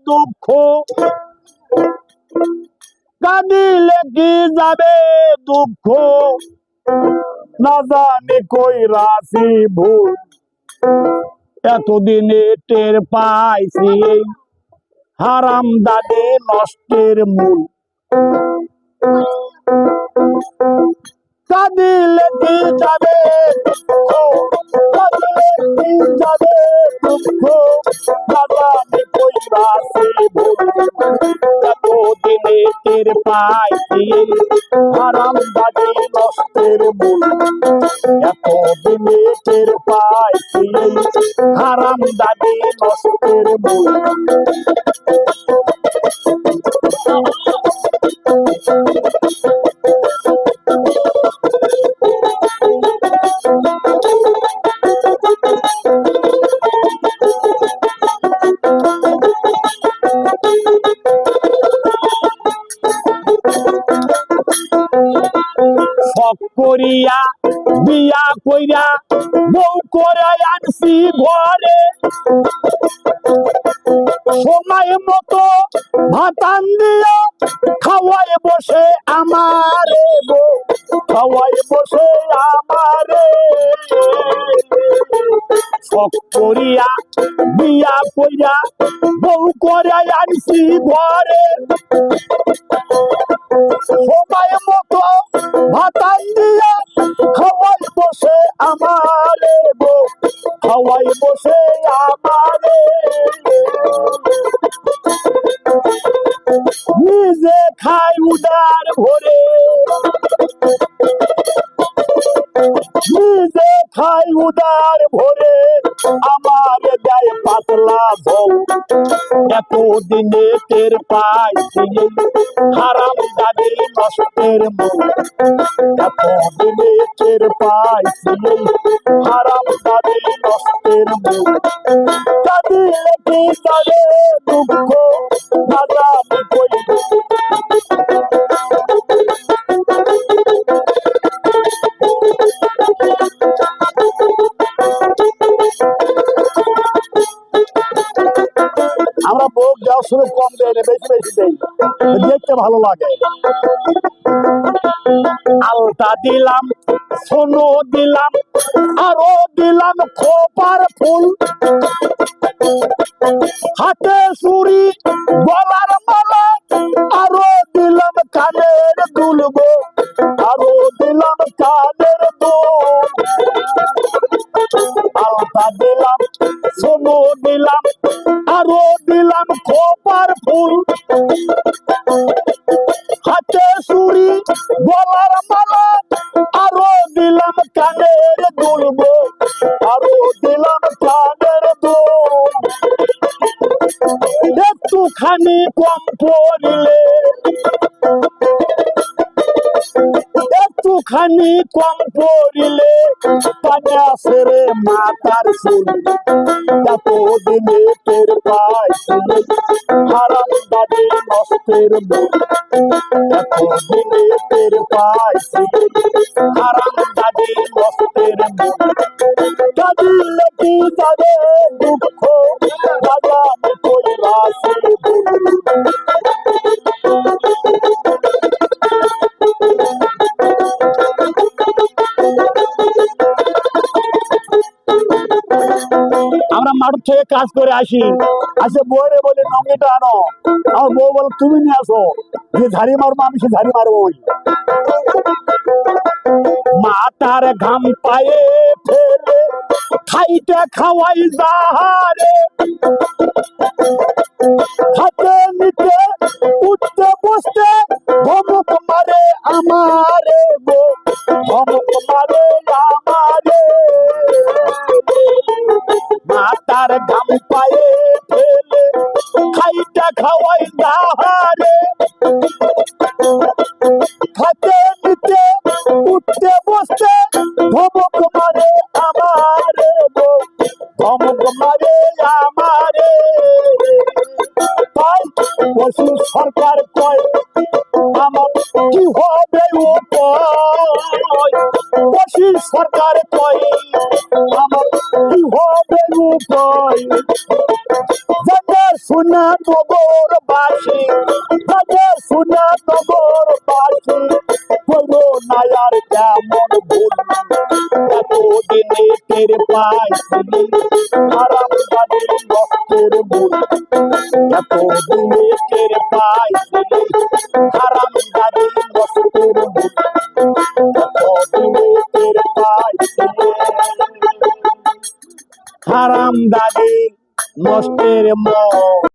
দুঃখ, কাঁদিলে কি যাবে দুঃখ, না জানি কই রাশি ভুল, এতদিনে টের পাইছি হারাম দাদে নষ্টের মূল। কাঁদিলে কি যাবে দুঃখ, কাঁদিলে কি যাবে দুঃখ, না জানি কই রাশি ভুল, এতদিনে টের পাইছি হারাম দাদে নষ্টের মূল, এতদিনে টের পাইছি হারাম দাদে নষ্টের মূল। শখ করিয়া বিয়া কইরা বউ করে আনছি ঘরে, সময় মতো ভাতান দিয়া খাওয়াই বসে আমারে গো, খাওয়াই বসে আমারে। শখ করিয়া বিয়া কইরা বউ করে আনছি ঘরে, সময় মতো ভাতান দিয়া খাওয়াই বসে আমারে গো, খাওয়াই বসে আমারে। নিজে খাই উদার ভরে, নিজে খাই উদার ভরে, আমার দেয় পাতলা ঝোল, এতদিনে টের পাইছি হারাম দাদে নষ্টের মূল, এতদিনে টের পাইছি হারাম দাদে নষ্টের মূল। কাঁদিলে কি যাবে দুঃখ, না জানি কই আমরা ভোগ দেওয়ার সময় কম দেয় না, বেশি বেশি দেই, দেখতে ভালো লাগে। আলতা দিলাম, সোনো দিলাম, আরো দিলাম খোপার ফুল, হাতে চুড়ি গলার মালা, আরো দিলাম কানের দুল গো, আরো দিলাম কানের দুল। আলতা দিলাম, সোনো দিলাম, আরো দিলাম খোপার ফুল, হাতে চুড়ি গলার মালা, আরো দিলাম কানের দুল গো, আরো দিলাম কানের দুল। একটুখানি কম পড়িলে, একটুখানি কম পড়িলে পানিয়া সেরে মাতার চুল, এতদিনে টের পাইছি হারাম দাদে নষ্টের মূল, এতদিনে টের পাইছি হারাম দাদে নষ্টের মূল। কাঁদিলে কি যাবে দুঃখ, না জানি কই রাশি ভুল। আমরা মাঠ থেকে কাজ করে আসি, আসে বউরে বলে নঙ্গিটা আনো, আমার বউ বলে তুমি নিয়ে আসো, যে ঝাড়ি মারবো আমি সে ঝাড়ি মারবো। মাথার ঘাম পায়ে ফেলে খাইতে খাওয়াই যাহারে, হাতে নিতে উঠতে বসতে ধমক মারে আমারে গো, ধমক মারে আমারে। মাথার ঘাম পায়ে ফেলে খাইতে খাওয়াই যাহারে, হাতে নিতে উঠতে বসতে ধমক মারে আমারে গো, ধমক মারে আমারে। তাই পশু সরকার কয় আমার কি হবে উপায়, পশু সরকার কয় আমার কি হবে উপায়। সোনা নগর বাসী সোনা নগর বাসী কইব না আর কেমন ভুল এতদিনে টের পাইছিলি হারাম জানি নষ্টের মূল এতদিনে টের পাইছিলি হারাম জানি নষ্টের মূল এতদিনে টের পাইছিলি হারাম দাদি নষ্টের মূল